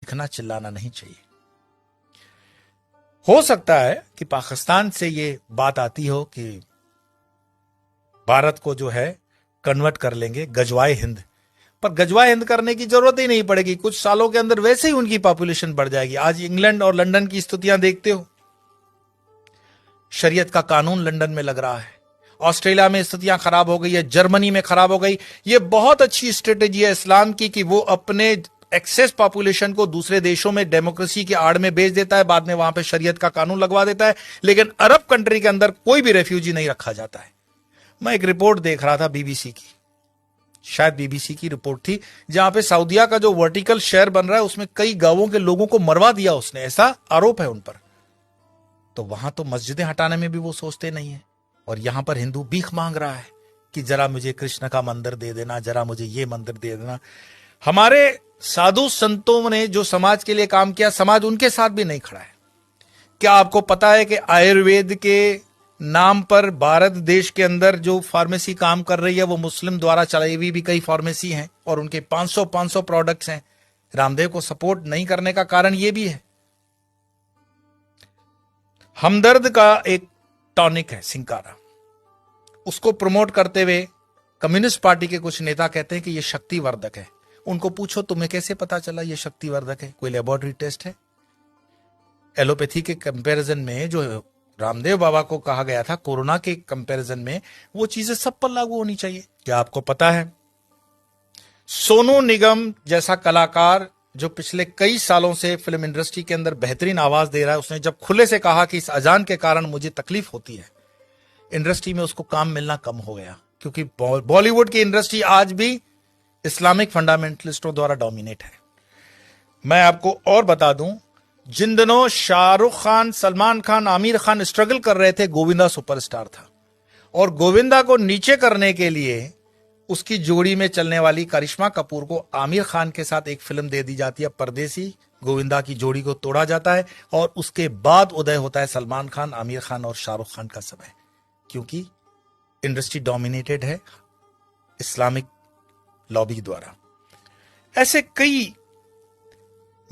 चीखना चिल्लाना नहीं चाहिए। हो सकता है कि पाकिस्तान से ये बात आती हो कि भारत को जो है कन्वर्ट कर लेंगे गजवाए हिंद, पर गजवाए हिंद करने की जरूरत ही नहीं पड़ेगी। कुछ सालों के अंदर वैसे ही उनकी पॉपुलेशन बढ़ जाएगी। आज इंग्लैंड और लंदन की स्थितियां देखते हो, शरीयत का कानून लंदन में लग रहा है, ऑस्ट्रेलिया में स्थितियां खराब हो गई है, जर्मनी में खराब हो गई। ये बहुत अच्छी स्ट्रेटेजी है इस्लाम की कि वो अपने एक्सेस पॉपुलेशन को दूसरे देशों में डेमोक्रेसी की आड़ में भेज देता है, बाद में वहां पे शरीयत का कानून लगवा देता है, लेकिन अरब कंट्री के अंदर कोई भी रेफ्यूजी नहीं रखा जाता है। मैं एक रिपोर्ट देख रहा था बीबीसी की, शायद बीबीसी की रिपोर्ट थी, जहां पे सऊदिया का जो वर्टिकल शहर बन रहा है उसमें कई गांवों के लोगों को मरवा दिया उसने, ऐसा आरोप है उन पर। तो वहां तो मस्जिदें हटाने में भी वो सोचते नहीं है, और यहां पर हिंदू भीख मांग रहा है कि जरा मुझे कृष्ण का मंदिर दे देना, जरा मुझे ये मंदिर दे देना। हमारे साधु संतों ने जो समाज के लिए काम किया, समाज उनके साथ भी नहीं खड़ा है। क्या आपको पता है कि आयुर्वेद के नाम पर भारत देश के अंदर जो फार्मेसी काम कर रही है वो मुस्लिम द्वारा चलाई हुई भी कई फार्मेसी हैं, और उनके 500 प्रोडक्ट्स हैं। रामदेव को सपोर्ट नहीं करने का कारण ये भी है। हमदर्द का एक टॉनिक है सिंकारा, उसको प्रमोट करते हुए कम्युनिस्ट पार्टी के कुछ नेता कहते हैं कि यह शक्तिवर्धक है। उनको पूछो तुम्हें कैसे पता चला यह शक्तिवर्धक है, कोई लेबोरेटरी टेस्ट है? एलोपैथी के कंपैरिजन में जो रामदेव बाबा को कहा गया था कोरोना के कंपैरिजन में, वो चीजें सब पर लागू होनी चाहिए। क्या आपको पता है सोनू निगम जैसा कलाकार जो पिछले कई सालों से फिल्म इंडस्ट्री के अंदर बेहतरीन आवाज दे रहा है, उसने जब खुले से कहा कि इस अजान के कारण मुझे तकलीफ होती है, इंडस्ट्री में उसको काम मिलना कम हो गया, क्योंकि बॉलीवुड की इंडस्ट्री आज भी इस्लामिक फंडामेंटलिस्टों द्वारा डोमिनेट है। मैं आपको और बता दूं, जिन दिनों शाहरुख खान, सलमान खान, आमिर खान स्ट्रगल कर रहे थे, गोविंदा सुपरस्टार था, और गोविंदा को नीचे करने के लिए उसकी जोड़ी में चलने वाली करिश्मा कपूर को आमिर खान के साथ एक फिल्म दे दी जाती है परदेसी। गोविंदा की जोड़ी को तोड़ा जाता है, और उसके बाद उदय होता है सलमान खान, आमिर खान और शाहरुख खान का समय, क्योंकि इंडस्ट्री डोमिनेटेड है इस्लामिक लॉबी द्वारा। ऐसे कई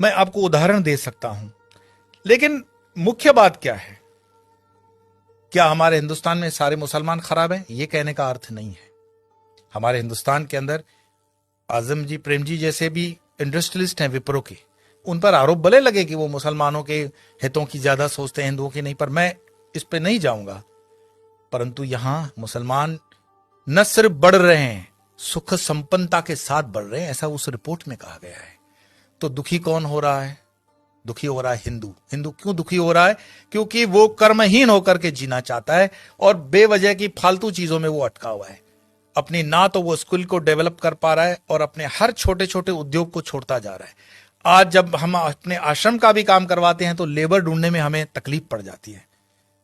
मैं आपको उदाहरण दे सकता हूं, लेकिन मुख्य बात क्या है? क्या हमारे हिंदुस्तान में सारे मुसलमान खराब हैं? यह कहने का अर्थ नहीं है। हमारे हिंदुस्तान के अंदर आजम जी, प्रेम जी जैसे भी इंडस्ट्रियलिस्ट हैं विप्रो के, उन पर आरोप भले लगे कि वो मुसलमानों के हितों की ज्यादा सोचते हैं, हिंदुओं की नहीं, पर मैं इस पे नहीं जाऊंगा। परंतु यहां मुसलमान न सिर्फ बढ़ रहे हैं, सुख संपन्नता के साथ बढ़ रहे हैं, ऐसा उस रिपोर्ट में कहा गया है। तो दुखी कौन हो रहा है? दुखी हो रहा है हिंदू। हिंदू क्यों दुखी हो रहा है? क्योंकि वो कर्महीन होकर के जीना चाहता है, और बेवजह की फालतू चीजों में वो अटका हुआ है। अपनी ना तो वो स्किल को डेवलप कर पा रहा है, और अपने हर छोटे छोटे उद्योग को छोड़ता जा रहा है। आज जब हम अपने आश्रम का भी काम करवाते हैं तो लेबर ढूंढने में हमें तकलीफ पड़ जाती है।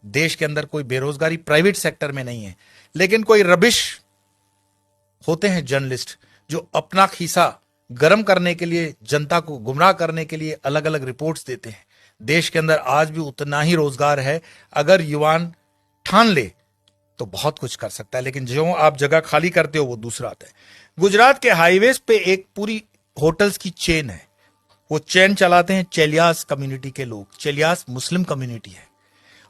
देश के अंदर कोई बेरोजगारी प्राइवेट सेक्टर में नहीं है, लेकिन कोई रबिश होते हैं जर्नलिस्ट जो अपना खीसा गर्म करने के लिए, जनता को गुमराह करने के लिए अलग अलग रिपोर्ट्स देते हैं। देश के अंदर आज भी उतना ही रोजगार है, अगर युवान ठान ले तो बहुत कुछ कर सकता है, लेकिन जो आप जगह खाली करते हो वो दूसरा आता है। गुजरात के हाईवेज पे एक पूरी होटल्स की चेन है, वो चेन चलाते हैं चेलियास कम्युनिटी के लोग। चेलियास मुस्लिम कम्युनिटी है,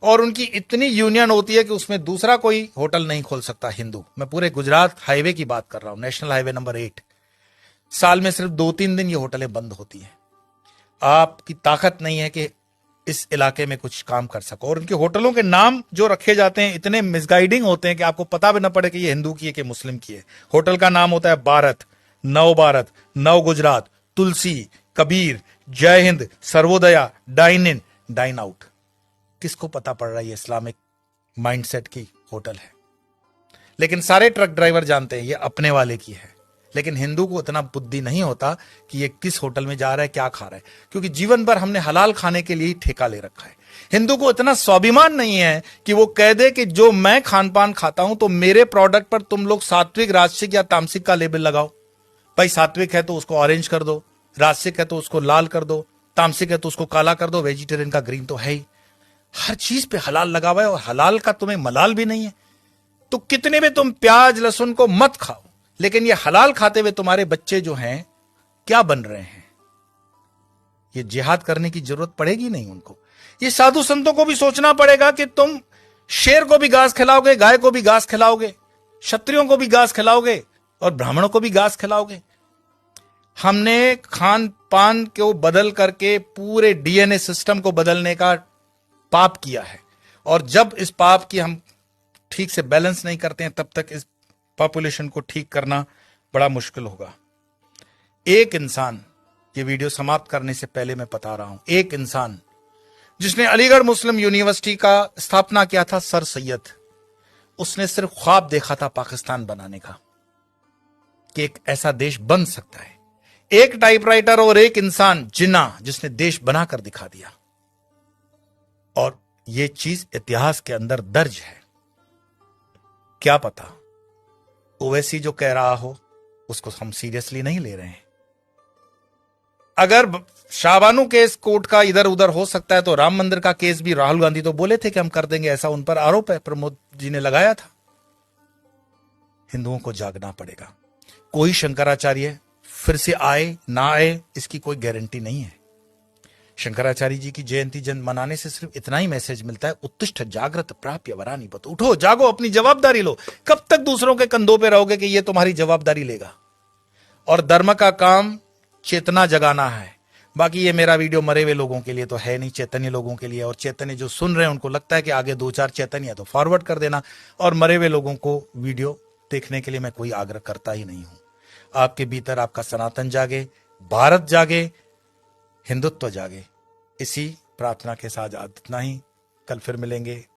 और उनकी इतनी यूनियन होती है कि उसमें दूसरा कोई होटल नहीं खोल सकता हिंदू। मैं पूरे गुजरात हाईवे की बात कर रहा हूं, नेशनल हाईवे नंबर 8। साल में सिर्फ 2-3 दिन ये होटलें बंद होती हैं। आपकी ताकत नहीं है कि इस इलाके में कुछ काम कर सको, और उनके होटलों के नाम जो रखे जाते हैं इतने मिसगाइडिंग होते हैं कि आपको पता भी ना पड़े कि ये हिंदू की है कि मुस्लिम की है। होटल का नाम होता है भारत, नव Gujarat, Tulsi, Kabir, Jai Hind, Sarvodaya, dine in, dine out. किसको पता पड़ रहा है ये इस्लामिक माइंडसेट की होटल है? लेकिन सारे ट्रक ड्राइवर जानते हैं ये अपने वाले की है, लेकिन हिंदू को इतना बुद्धि नहीं होता कि ये किस होटल में जा रहा है, क्या खा रहा है, क्योंकि जीवन भर हमने हलाल खाने के लिए ही ठेका ले रखा है। हिंदू को इतना स्वाभिमान नहीं है कि वो कह दे कि जो मैं खान पान खाता हूं तो मेरे प्रोडक्ट पर तुम लोग सात्विक, राजसिक या तामसिक का लेबल लगाओ। भाई सात्विक है तो उसको ऑरेंज कर दो, राजसिक है तो उसको लाल कर दो, तामसिक है तो उसको काला कर दो, वेजिटेरियन का ग्रीन तो है ही। हर चीज पे हलाल लगा हुआ है, और हलाल का तुम्हें मलाल भी नहीं है। तो कितने भी तुम प्याज लहसुन को मत खाओ, लेकिन ये हलाल खाते हुए तुम्हारे बच्चे जो हैं क्या बन रहे हैं? ये जिहाद करने की जरूरत पड़ेगी नहीं उनको। ये साधु संतों को भी सोचना पड़ेगा कि तुम शेर को भी घास खिलाओगे, गाय को भी घास खिलाओगे, क्षत्रियों को भी घास खिलाओगे और ब्राह्मणों को भी घास खिलाओगे। हमने खान पान को बदल करके पूरे डीएनए सिस्टम को बदलने का पाप किया है, और जब इस पाप की हम ठीक से बैलेंस नहीं करते हैं तब तक इस पॉपुलेशन को ठीक करना बड़ा मुश्किल होगा। एक इंसान, ये वीडियो समाप्त करने से पहले मैं बता रहा हूं, एक इंसान जिसने अलीगढ़ मुस्लिम यूनिवर्सिटी का स्थापना किया था, सर सैयद, उसने सिर्फ ख्वाब देखा था पाकिस्तान बनाने का, कि एक ऐसा देश बन सकता है। एक टाइपराइटर और एक इंसान जिन्ना, जिसने देश बनाकर दिखा दिया, और यह चीज इतिहास के अंदर दर्ज है। क्या पता ओवैसी जो कह रहा हो उसको हम सीरियसली नहीं ले रहे हैं। अगर शाहबानू केस कोर्ट का इधर उधर हो सकता है तो राम मंदिर का केस भी राहुल गांधी तो बोले थे कि हम कर देंगे, ऐसा उन पर आरोप है, प्रमोद जी ने लगाया था। हिंदुओं को जागना पड़ेगा। कोई शंकराचार्य फिर से आए ना आए इसकी कोई गारंटी नहीं है। शंकराचार्य जी की जयंती मनाने से सिर्फ इतना ही मैसेज मिलता है, उत्तिष्ठ जागृत प्राप्य वरानी बत, उठो जागो, अपनी जवाबदारी लो। कब तक दूसरों के कंधों पे रहोगे कि ये तुम्हारी जवाबदारी लेगा? और धर्म का काम चेतना जगाना है। बाकी ये मेरा वीडियो मरे हुए लोगों के लिए तो है नहीं, चैतन्य लोगों के लिए। और चैतन्य जो सुन रहे हैं उनको लगता है कि आगे 2-4 चैतन्य है तो फॉरवर्ड कर देना, और मरे हुए लोगों को वीडियो देखने के लिए मैं कोई आग्रह करता ही नहीं हूं। आपके भीतर आपका सनातन जागे, भारत जागे, हिंदुत्व जागे। इसी प्रार्थना के साथ इतना ही, कल फिर मिलेंगे।